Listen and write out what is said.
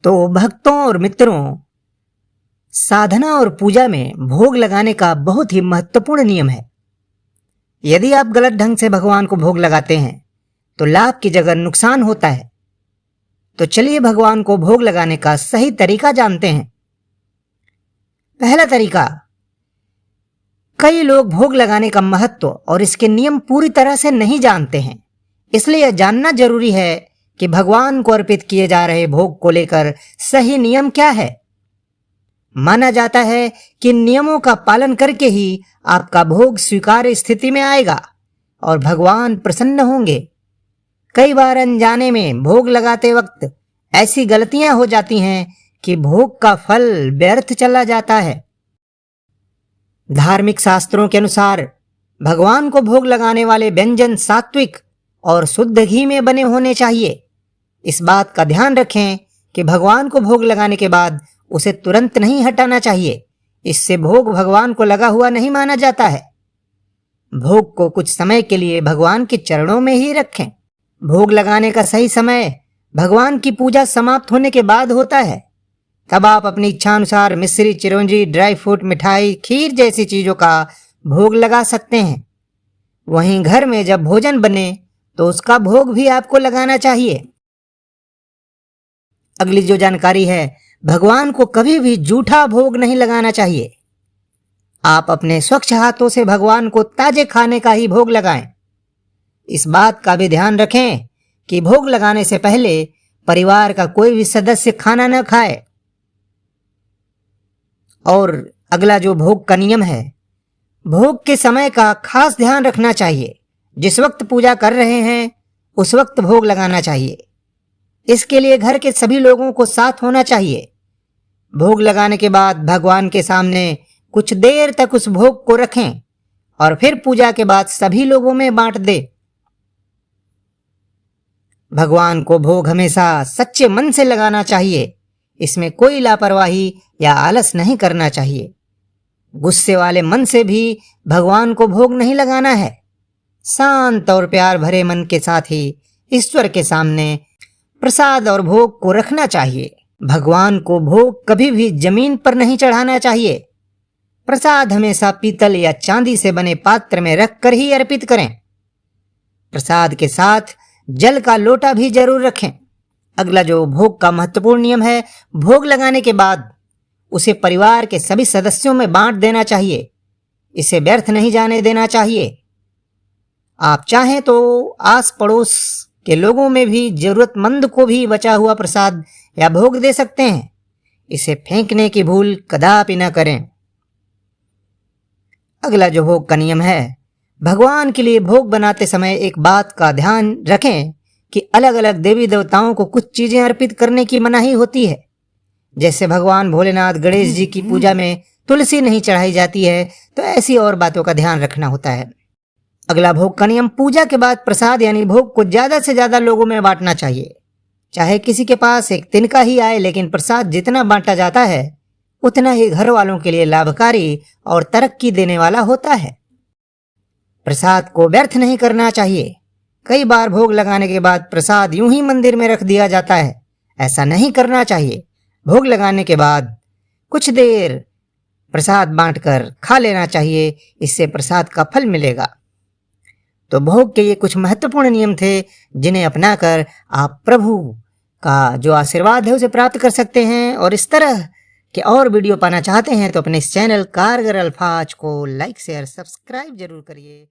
तो भक्तों और मित्रों, साधना और पूजा में भोग लगाने का बहुत ही महत्वपूर्ण नियम है। यदि आप गलत ढंग से भगवान को भोग लगाते हैं तो लाभ की जगह नुकसान होता है। तो चलिए भगवान को भोग लगाने का सही तरीका जानते हैं। पहला तरीका, कई लोग भोग लगाने का महत्व और इसके नियम पूरी तरह से नहीं जानते हैं, इसलिए यह जानना जरूरी है कि भगवान को अर्पित किए जा रहे भोग को लेकर सही नियम क्या है। माना जाता है कि नियमों का पालन करके ही आपका भोग स्वीकार्य स्थिति में आएगा और भगवान प्रसन्न होंगे। कई बार अनजाने में भोग लगाते वक्त ऐसी गलतियां हो जाती हैं कि भोग का फल व्यर्थ चला जाता है। धार्मिक शास्त्रों के अनुसार भगवान को भोग लगाने वाले व्यंजन सात्विक और शुद्ध घी में बने होने चाहिए। इस बात का ध्यान रखें कि भगवान को भोग लगाने के बाद उसे तुरंत नहीं हटाना चाहिए। इससे भोग भगवान को लगा हुआ नहीं माना जाता है। भोग को कुछ समय के लिए भगवान के चरणों में ही रखें। भोग लगाने का सही समय भगवान की पूजा समाप्त होने के बाद होता है। तब आप अपनी इच्छानुसार मिश्री, चिरौंजी, ड्राई फ्रूट, मिठाई, खीर जैसी चीजों का भोग लगा सकते हैं। वहीं घर में जब भोजन बने तो उसका भोग भी आपको लगाना चाहिए। अगली जो जानकारी है, भगवान को कभी भी जूठा भोग नहीं लगाना चाहिए। आप अपने स्वच्छ हाथों से भगवान को ताजे खाने का ही भोग लगाएं। इस बात का भी ध्यान रखें कि भोग लगाने से पहले परिवार का कोई भी सदस्य खाना न खाए। और अगला जो भोग का नियम है, भोग के समय का खास ध्यान रखना चाहिए। जिस वक्त पूजा कर रहे हैं उस वक्त भोग लगाना चाहिए। इसके लिए घर के सभी लोगों को साथ होना चाहिए। भोग लगाने के बाद भगवान के सामने कुछ देर तक उस भोग को रखें और फिर पूजा के बाद सभी लोगों में बांट दें। भगवान को भोग हमेशा सच्चे मन से लगाना चाहिए। इसमें कोई लापरवाही या आलस नहीं करना चाहिए। गुस्से वाले मन से भी भगवान को भोग नहीं लगाना है। शांत और प्यार भरे मन के साथ ही ईश्वर के सामने प्रसाद और भोग को रखना चाहिए। भगवान को भोग कभी भी जमीन पर नहीं चढ़ाना चाहिए। प्रसाद हमेशा पीतल या चांदी से बने पात्र में रखकर ही अर्पित करें। प्रसाद के साथ जल का लोटा भी जरूर रखें। अगला जो भोग का महत्वपूर्ण नियम है, भोग लगाने के बाद उसे परिवार के सभी सदस्यों में बांट देना चाहिए। इसे व्यर्थ नहीं जाने देना चाहिए। आप चाहें तो आस पड़ोस के लोगों में भी जरूरतमंद को भी बचा हुआ प्रसाद या भोग दे सकते हैं। इसे फेंकने की भूल कदापि न करें। अगला जो भोग का नियम है, भगवान के लिए भोग बनाते समय एक बात का ध्यान रखें कि अलग अलग देवी देवताओं को कुछ चीजें अर्पित करने की मनाही होती है। जैसे भगवान भोलेनाथ, गणेश जी की पूजा में तुलसी नहीं चढ़ाई जाती है, तो ऐसी और बातों का ध्यान रखना होता है। अगला भोग का नियम, पूजा के बाद प्रसाद यानी भोग को ज्यादा से ज्यादा लोगों में बांटना चाहिए। चाहे किसी के पास एक तिनका ही आए, लेकिन प्रसाद जितना बांटा जाता है उतना ही घर वालों के लिए लाभकारी और तरक्की देने वाला होता है। प्रसाद को व्यर्थ नहीं करना चाहिए। कई बार भोग लगाने के बाद प्रसाद यूं ही मंदिर में रख दिया जाता है। ऐसा नहीं करना चाहिए। भोग लगाने के बाद कुछ देर प्रसाद बांटकर खा लेना चाहिए। इससे प्रसाद का फल मिलेगा। तो भोग के ये कुछ महत्वपूर्ण नियम थे जिन्हें अपनाकर आप प्रभु का जो आशीर्वाद है उसे प्राप्त कर सकते हैं। और इस तरह के और वीडियो पाना चाहते हैं तो अपने इस चैनल कारगर अल्फाज को लाइक, शेयर, सब्सक्राइब जरूर करिए।